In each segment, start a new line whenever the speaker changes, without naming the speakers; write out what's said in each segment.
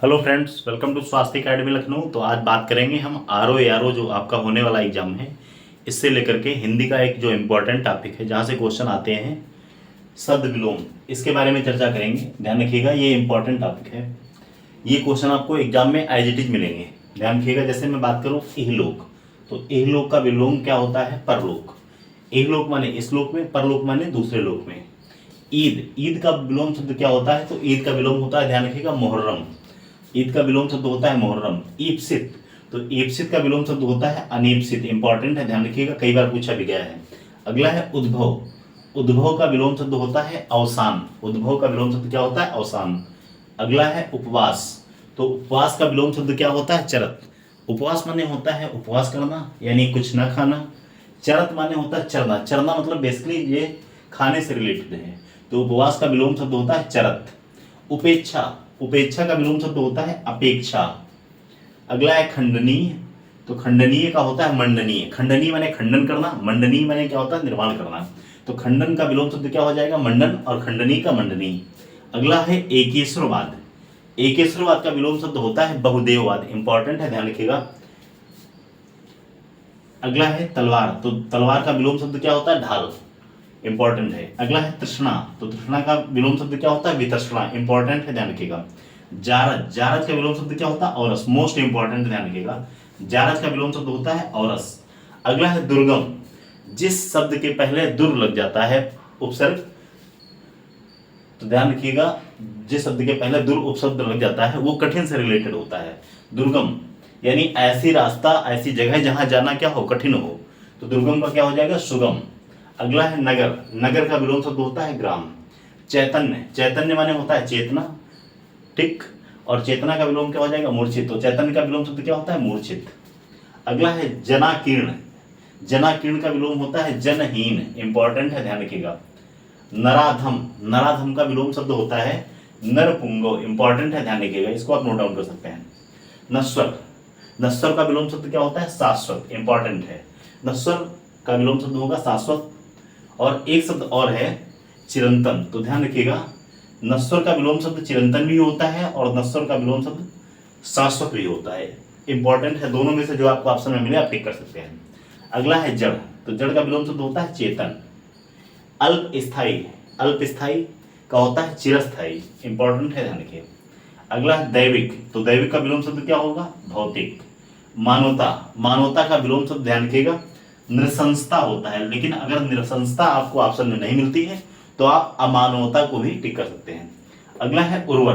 Hello friends, welcome to स्वास्थ्य academy Lucknow. तो आज बात करेंगे हम आर ओ जो आपका होने वाला एग्जाम है, इससे लेकर के हिंदी का एक जो इम्पोर्टेंट टॉपिक है जहाँ से क्वेश्चन आते हैं शब्द विलोम, इसके बारे में चर्चा करेंगे। ध्यान रखिएगा, ये इम्पोर्टेंट टॉपिक है। ये क्वेश्चन आपको एग्जाम में एज इट इज मिलेंगे। ध्यान रखिएगा, जैसे मैं बात करूँ इहलोक, तो इहलोक का विलोम क्या होता है? परलोक। इहलोक माने इस लोक में, परलोक माने दूसरे लोक में। ईद, ईद का विलोम शब्द क्या होता है? तो ईद का विलोम होता है, ध्यान रखिएगा, मुहर्रम। ईद का विलोम शब्द होता है मुहर्रम। ईप्सित, तो ईप्सित का विलोम शब्द होता है अनीप्सित। इंपॉर्टेंट है, ध्यान रखिएगा, कई बार पूछा भी गया है। अगला है उद्भव, उद्भव का विलोम शब्द होता है अवसान। उद्भव का विलोम शब्द क्या होता है? अवसान। अगला है उपवास, तो उपवास का विलोम शब्द क्या होता है? चरत। उपवास माने होता है उपवास करना, यानी कुछ न खाना। चरत माने होता है चरना। चरना मतलब बेसिकली ये खाने से रिलेटेड है, तो उपवास का विलोम शब्द होता है चरत। उपेक्षा, उपेक्षा का विलोम शब्द होता है अपेक्षा। अगला है खंडनीय, तो खंडनीय का होता है मंडनीय। खंडनीय माने खंडन करना, मंडनीय माने क्या होता है? निर्माण करना। तो खंडन का विलोम शब्द क्या हो जाएगा? मंडन, और खंडनीय का मंडनीय। अगला है एकेश्वरवाद, एकेश्वरवाद का विलोम शब्द होता है बहुदेववाद। इंपॉर्टेंट है, ध्यान रखिएगा। अगला है तलवार, तो तलवार का विलोम शब्द क्या होता है? ढाल। इंपॉर्टेंट है। अगला है तृष्णा, तो तृष्णा का विलोम शब्द क्या होता है? वितृष्णा। इंपॉर्टेंट है, ध्यान रखिएगा। जारज, जारज का विलोम शब्द क्या होता है? औरस। मोस्ट इंपॉर्टेंट, ध्यान रखिएगा, जारज का विलोम शब्द होता है औरस। अगला है दुर्गम, जिस शब्द के पहले दुर लग जाता है उपसर्ग, तो ध्यान रखिएगा, जिस शब्द के पहले दुर उपशब्द लग जाता है वो कठिन से रिलेटेड होता है। दुर्गम यानी ऐसी रास्ता, ऐसी जगह जहां जाना क्या हो? कठिन हो, तो दुर्गम का क्या हो जाएगा? सुगम। अगला है नगर, नगर का विलोम शब्द होता है ग्राम। चैतन्य, चैतन्य माने होता है चेतना, ठीक, और चेतना का विलोम क्या हो जाएगा? मूर्छित। तो चैतन्य का विलोम शब्द क्या होता है? मूर्छित। अगला है जनाकीर्ण, जनाकीर्ण का विलोम होता है जनहीन। इंपॉर्टेंट है, ध्यान रखिएगा। नराधम, नराधम का विलोम शब्द होता है नरपुंगव। इंपॉर्टेंट है, ध्यान रखिएगा, इसको आप नोट डाउन कर सकते हैं। नश्वर, नश्वर का विलोम शब्द क्या होता है? शाश्वत। इंपॉर्टेंट है, नश्वर का विलोम शब्द होगा शाश्वत। और एक शब्द और है चिरंतन, तो ध्यान रखिएगा, नश्वर का विलोम शब्द चिरंतन भी होता है और नश्वर का विलोम शब्द शाश्वत भी होता है। इंपॉर्टेंट है, दोनों में से जो आपको ऑप्शन में मिले आप टिक कर सकते हैं। अगला है जड़, तो जड़ का विलोम शब्द होता है चेतन। अल्प स्थायी, अल्प स्थायी का होता है चिरस्थायी। इंपॉर्टेंट है, ध्यान रखिए। अगला है दैविक, तो दैविक का विलोम शब्द क्या होगा? भौतिक। मानवता, मानवता का विलोम शब्द ध्यान रखिएगा नृशंसता होता है, लेकिन अगर नृशंसता आपको ऑप्शन में नहीं मिलती है तो आप अमानवता को भी टिक कर सकते हैं। अगला है उर्वर,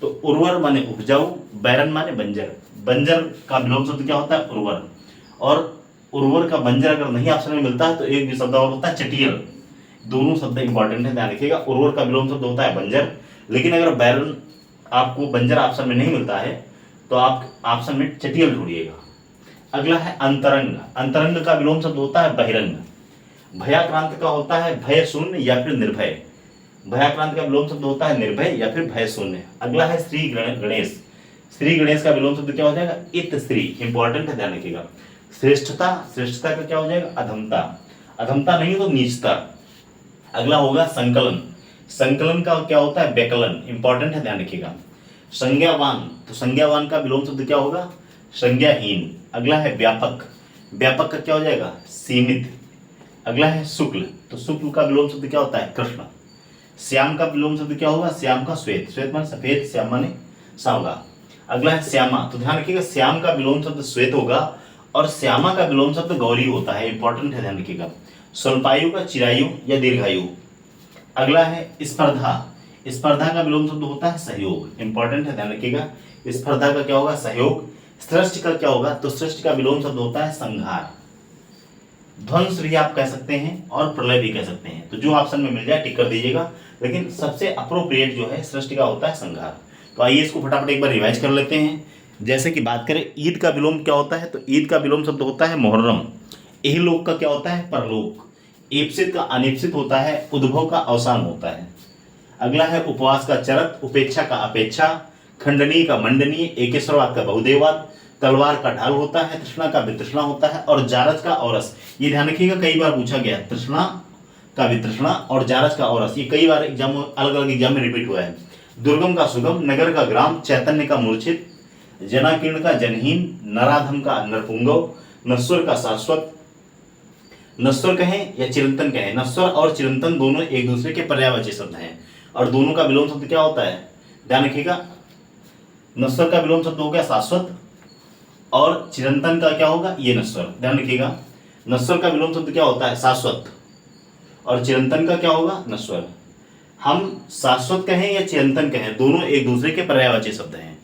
तो उर्वर माने उपजाऊ, बैरन माने बंजर। बंजर का विलोम शब्द क्या होता है? उर्वर। और उर्वर का बंजर अगर नहीं ऑप्शन में मिलता है तो एक भी शब्द और होता है चटियल। दोनों शब्द इंपॉर्टेंट है, ध्यान रखिएगा। उर्वर का विलोम शब्द होता है बंजर, लेकिन अगर बैरन आपको बंजर ऑप्शन में नहीं मिलता है तो आप ऑप्शन में चटियल ढूंढिएगा। अगला है अंतरंग, अंतरंग का विलोम शब्द होता है बहिरंग। भयाक्रांत का होता है भय शून्य या फिर निर्भय। भयाक्रांत का विलोम शब्द होता है निर्भय या फिर भय शून्य। अगला है श्री गणेश, श्री गणेश का विलोम शब्द क्या हो जाएगा? इत श्री। इंपॉर्टेंट है, ध्यान रखिएगा। श्रेष्ठता, श्रेष्ठता का क्या हो जाएगा? अधमता। अधमता नहीं तो नीचता। अगला होगा संकलन, संकलन का क्या होता है? व्यकलन। इंपॉर्टेंट है, ध्यान रखिएगा। संज्ञावान, तो संज्ञावान का विलोम शब्द क्या होगा? संज्ञाहीन। अगला है व्यापक, व्यापक का क्या हो जाएगा? सीमित। अगला है शुक्ल, तो शुक्ल का विलोम शब्द क्या होता है? कृष्ण। श्याम का विलोम शब्द क्या होगा? श्याम का श्वेत, श्वेत माने सफेद, श्याम माने सांवला। अगला है श्यामा, तो ध्यान रखिएगा श्याम का विलोम शब्द श्वेत होगा और श्यामा का विलोम शब्द गौरी होता है। इंपॉर्टेंट है, ध्यान रखिएगा। स्वल्पायु का चिरायु या दीर्घायु। अगला है स्पर्धा, स्पर्धा का विलोम शब्द होता है सहयोग। इंपॉर्टेंट है, ध्यान रखिएगा। स्पर्धा का क्या होगा? सहयोग। सृष्टि का क्या होगा? तो सृष्टि का विलोम शब्द होता है संहार। ध्वंस भी आप कह सकते हैं और प्रलय भी कह सकते हैं, तो जो ऑप्शन में मिल जाए टिक कर दीजिएगा, लेकिन सबसे अप्रोप्रिएट जो है सृष्टि का होता है संहार। तो आइए इसको फटाफट एक बार रिवाइज कर लेते हैं। जैसे कि बात करें ईद का विलोम क्या होता है, तो ईद का विलोम शब्द होता है मुहर्रम। इहलोक का क्या होता है? परलोक। ईप्सित का अनिप्सित होता है, उद्भव का अवसान होता है। अगला है उपवास का चरत, उपेक्षा का अपेक्षा, खंडनीय का मंडनीय, एकेश्वरवाद का बहुदेववाद, तलवार का ढाल होता है, तृष्णा का वितृष्णा होता है, और जारज का औरस। ये ध्यान रखिएगा, कई बार पूछा गया, तृष्णा का वितृष्णा और जारज का औरस, ये कई बार एग्जाम अलग अलग एग्जाम में रिपीट हुआ है। दुर्गम का सुगम, नगर का ग्राम, चैतन्य का मूर्छित, जनाकीर्ण का जनहीन, नराधम का नरपुंगव, नश्वर का शाश्वत। नश्वर कहें या चिरंतन कहें, नश्वर और चिरंतन दोनों एक दूसरे के पर्यायवाची शब्द हैं और दोनों का विलोम शब्द क्या होता है, ध्यान रखिएगा। नश्वर का विलोम शब्द हो गया शाश्वत और चिरंतन का क्या होगा, ये नश्वर, ध्यान रखिएगा। नश्वर का विलोम शब्द क्या होता है, शाश्वत, और चिरंतन का क्या होगा, नश्वर। हम शाश्वत कहें या चिरंतन कहें, दोनों एक दूसरे के पर्यायवाची शब्द हैं।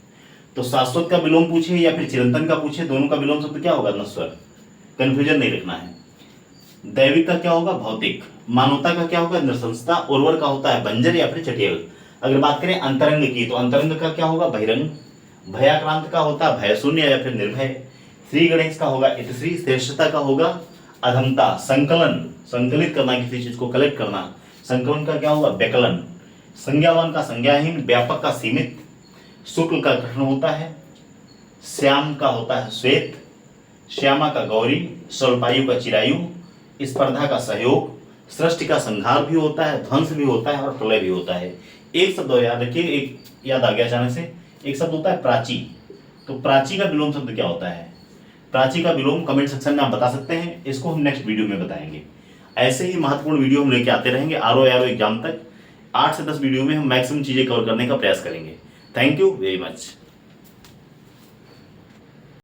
तो शाश्वत का विलोम पूछे या फिर चिरंतन का पूछे, दोनों का विलोम शब्द क्या होगा, नश्वर। कंफ्यूजन नहीं रखना है। दैविक का क्या होगा, भौतिक। मानवता का क्या होगा, नृशंसता। उर्वर का होता है बंजर या फिर चटियल। अगर बात करें अंतरंग की, तो अंतरंग का क्या होगा, बहिरंग। भयाक्रांत का होता है भय शून्य या फिर निर्भय। श्री गणेश का होगा इतश्री। श्रेष्ठता का होगा अधमता। संकलन, संकलित करना, किसी चीज को कलेक्ट करना, संकलन का क्या होगा, व्यकलन। संज्ञावान का संज्ञाहीन। व्यापक का सीमित। शुक्ल का कृष्ण होता है। श्याम का होता है श्वेत। श्यामा का गौरी। स्वल्पायु का चिरायु। स्पर्धा का सहयोग। सृष्टि का संहार भी होता है, ध्वंस भी होता है और प्रलय भी होता है। एक शब्द और याद रखिए, एक याद आ गया अचानक से, एक शब्द होता है प्राची। तो प्राची का विलोम शब्द क्या होता है, प्राची का विलोम कमेंट सेक्शन में आप बता सकते हैं, इसको हम नेक्स्ट वीडियो में बताएंगे। ऐसे ही महत्वपूर्ण वीडियो हम लेके आते रहेंगे आरओ एग्जाम तक। 8 से 10 वीडियो में हम मैक्सिमम चीजें कवर करने का प्रयास करेंगे। Thank you very much.